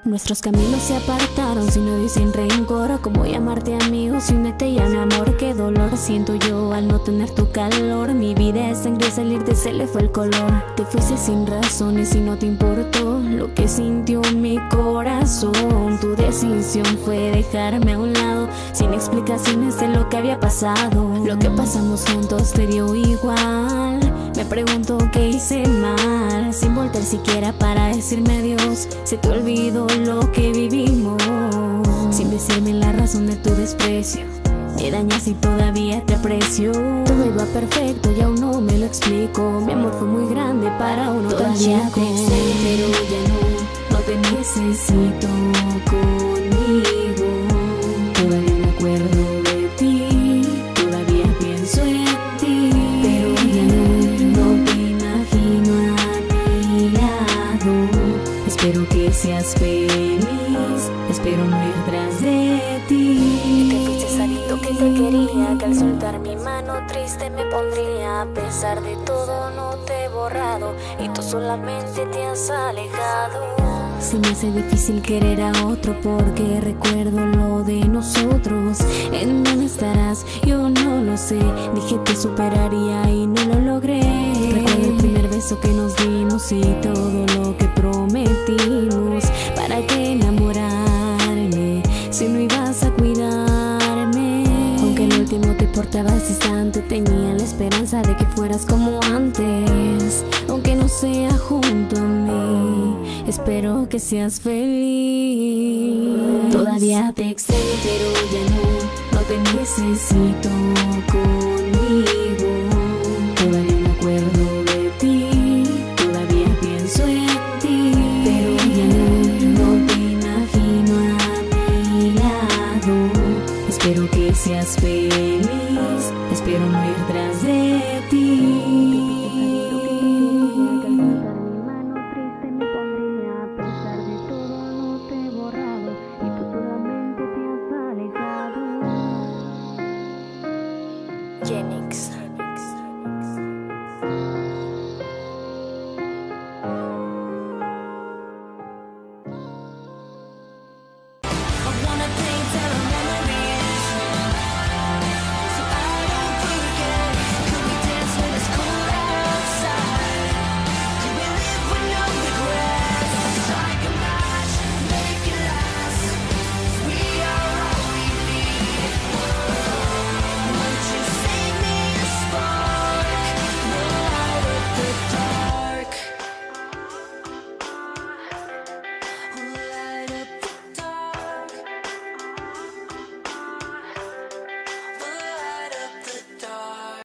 Nuestros caminos se apartaron sin odio y sin rencor. ¿Cómo llamarte amigo si me te llame amor? Qué dolor siento yo al no tener tu calor. Mi vida es sangre, salirte se le fue el color. Te fuiste sin razones y no te importó lo que sintió mi corazón. Tu decisión fue dejarme a un lado sin explicaciones de lo que había pasado. Lo que pasamos juntos te dio igual. Me pregunto qué hice mal, sin voltear siquiera para decirme adiós. Se te olvidó lo que vivimos, sin decirme la razón de tu desprecio. Me dañas y todavía te aprecio. Todo iba perfecto y aún no me lo explico. Mi amor fue muy grande para uno tan chico. Pero ya no te necesito conmigo. Todavía me acuerdo de ti, todavía pienso en ti. Pero ya no te imagino a mi lado. Espero que seas feliz, espero no ir tras de ti. Te fuiste sabiendo que te quería, que al soltar mi mano triste me pondría. A pesar de todo no te he borrado y tú solamente te has alejado. Se me hace difícil querer a otro porque recuerdo lo de nosotros. ¿En dónde estarás? Yo no lo sé. Dije que superaría y no lo logré. Recuerdo el primer beso que nos dimos y todo lo que prometimos. ¿Para qué enamorarme si no ibas a cuidarme? Aunque el último te portabas distante, tenía la esperanza de que fueras como antes. Aunque no sea junto a mí, espero que seas feliz. Todavía te extraño, pero ya no te necesito conmigo.